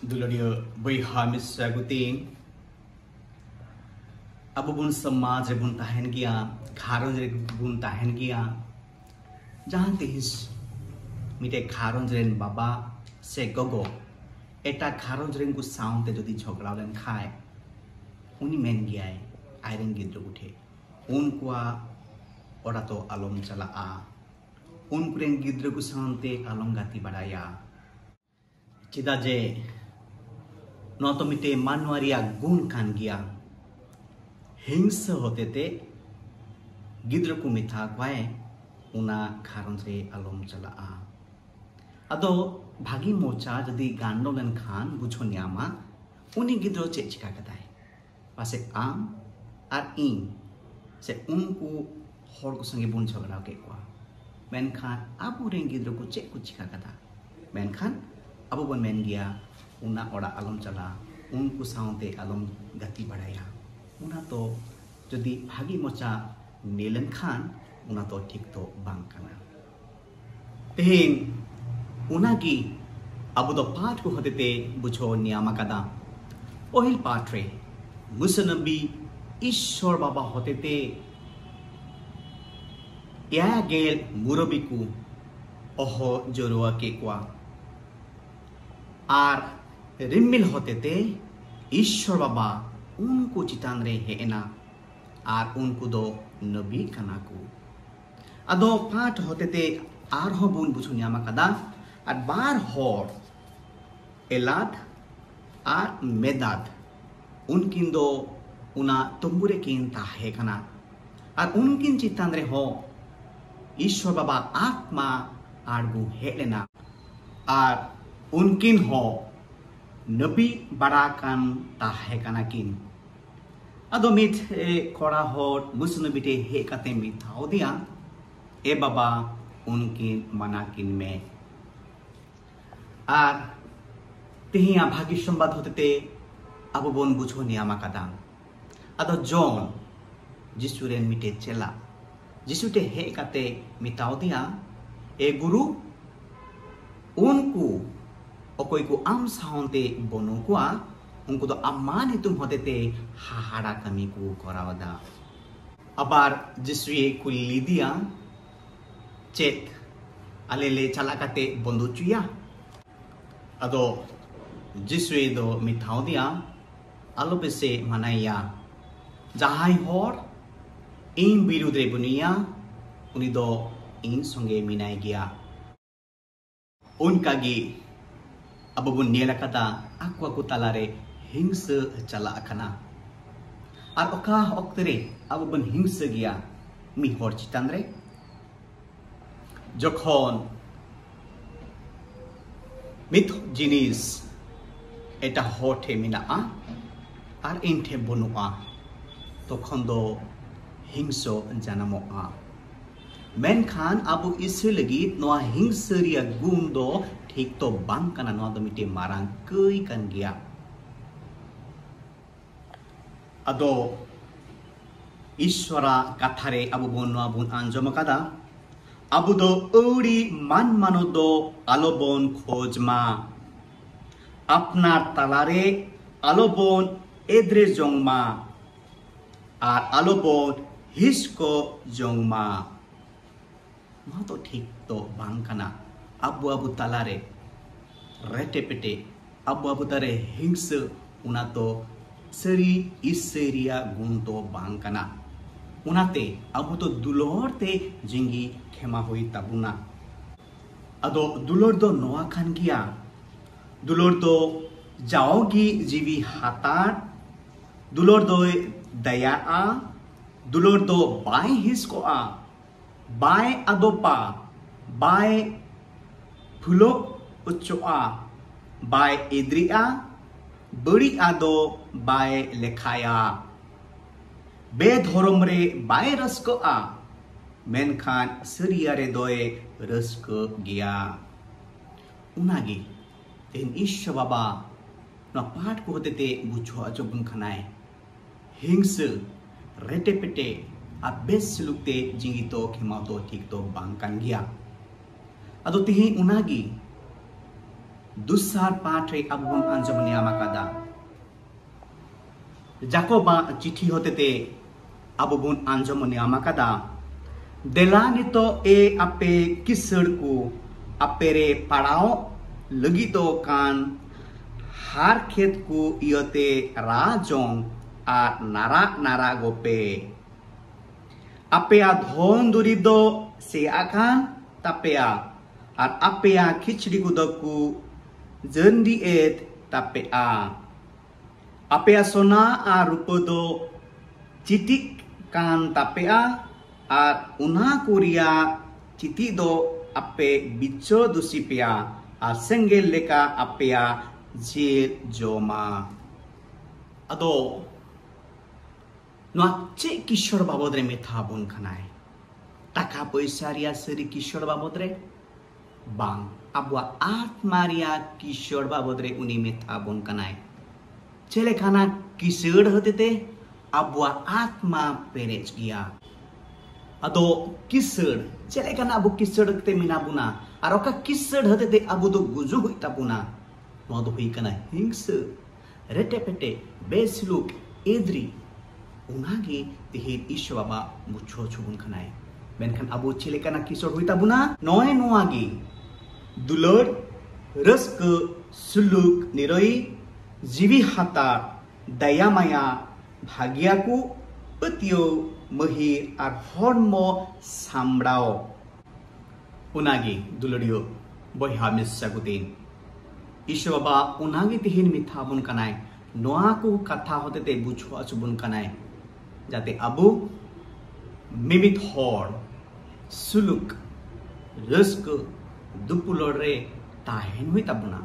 Dulorio Boyhamis Sagutin Abubun Samaj Rebun Tahengia, Karon Rebun Tahengia, Jahantis Mite Karon Ren Baba Se Gogo, Eta Karon Ren Gu Sound the Jodi Chokra and Kai Uni Mengiai, Iron Gidrute, Unqua Orato Alom Chala A, Unkren Gidrugu Sante Alongati Badaya. Chidaje Notomite Manuaria Gun Kangia Hingsa Hotete Gidrukumita Quae Una Karontre Alom Chala A Ado Bhagi Mocha Jadi Gandolan Khan Buchonyama Uni Gidro Chechikakatai Pase Am Ar In Se Unku Horkusangi Bun Chogara Kekwa Menkan Abu Rengidruku Chekuchikakata Menkan Abu Bon Mengia Una Ora Alom Chala Unku Sounte Alom Gati Badaya Una to Jadi Bhagi Mocha Nilan Khan Una to Tikto Bangkana Tehin Unagi Abu do Part Ku Hotete Bucho Niamakada Ohil Patre Musanabi Ishor Baba Hotete Yagel Murabiku Oho Jorua Kekwa Ar Rimmil Hotete Ishor Baba Unku Chitanre Heena Ar Unku do Nabi Kanaku Ado Part Hotete Ar Hobun Buchunyamakada At Bar Hor Elad Ar Medad Unkindo Una Tumburekin Tahekana Ar Unkin Chitanre Ho Ishor Baba Atma Argu Helena Ar Unkin Ho Nabi Barakan Tahekanakin Adomit Kora Hot Musnabite Hekatemi Taudia E Baba Unkin Manakin Me Ar Tihia Bhagishambad Hotete Abubon Buchonia Makadam Ado John Jisuren Mite Chela Jisute Hekate Mitaudia E Guru Unku Okoiku Am Sounte Bonukua Unku do Amanitum Hotete Hahara Kamiku Koravada Abar Jisue Kulidia Chet Alele Chalakate Bonduchuya Ado Jisue do Mitaudia Alopese Manaya Jahai Hor In Birudre Bunia Unido In Songe Minaigia Unkagi Abubun Nielakata Aqua Kutalare Hingsa Chala Akana Ar Oka Oktere Abubun Hingsa Gia Mi Horchitandre Jokhon Mit Jinis Eta Hote Minaa Ar Inte Bonua Tokhondo Hingso Janamoa Menkan Abu Isilagi Noa Hingseria Gundo Tikto Bangkana Noa Domite Marang Kui Kangia Ado Ishwara Kathare Abu Bon Noa Bun Anjomakada Abu do Uri Man Manodo Alobon Khojma Apnar Talare Alobon Edre Jongma Ar Alobon Hisko Jongma Mato Tikto Bangkana Abu Abu Talare Retepete Abu Abu Tare Hingse Unato Seri Iseria Gunto Bangkana Unate Abu to Dulorte Jingi Kema Hui Tabuna Ado Dulor do Noa Kangia Dulor do Jaogi Jivi Hatar Dulor do Daya Dulor do Bai Hiskoa Bai Adopa Bai Pulok Uchoa Bai Idria Buri Ado Bai Lekhaya Be Dhoromre Bai Raskoa Menkan Siriare Doe Rasko Gia Unagi In Ishababa No Part Kohotete Bucho Achobun Kanai Hingse Retepete Abes Lukte Jingito Kimato Tikto Bangkan Gia Ado Tihi Unagi दुसार पाठ रे अब बन आंजम नियामा कादा जाको बा चिठी होते ते अब बन आंजम नियामा कादा देला नितो ए आपे किसड़ को आपे रे पड़ाओ लगी तो कान हार खेत को इयोते राजोंग आ नारा नारा गोपे आपे आ धोन दुरी दो से आकान तापेया और आपे खिचड़ी गुदकू जंदी एत तापे आपे सोना आ रूप दो चिटिक कान तापे और उना कुरिया चिति दो आपे बिचो दुसी पेया और सेंगेल लेका आपे जेल जोमा अदो चे किशोर बाबद रे मेथा बन खानाय टाका पैसा रिया सरी किशोर बाबद रे बांग अब आत्मा रिया किशोर बाबद रे उनी मेथा बन खानाय चले खाना किशोर होते ते अब आत्मा पेरेज गया अदो किशोर चले खाना अब किशोर ते मिना बुना और ओका किशोर होते ते अब दो गुजु हुई ताबुना नो दो हुई कना हिंस रेटे पेटे बेसलुक एद्री उनागे तेहेर ईश्वर बाबा बुझो छुबुन खनाय मेनखान अबो चेले काना किशोर हुई ताबुना नय नोआगे दुलर रस्क सुलुक निरई जीवी हाता दया माया भाग्याकु पतियो महिर और हर्म सामड़ाओ उनागे दुलरियो बहा मिसागुदिन ईश्वर बाबा उनागे तेहेर मिथा बुन कनाय नोआ को कथा होते ते बुझो अचुबुन कनाय जाते अबु मिमित हर सुलुक रस्क दुपुलर रे ताहेन हुई ताबुना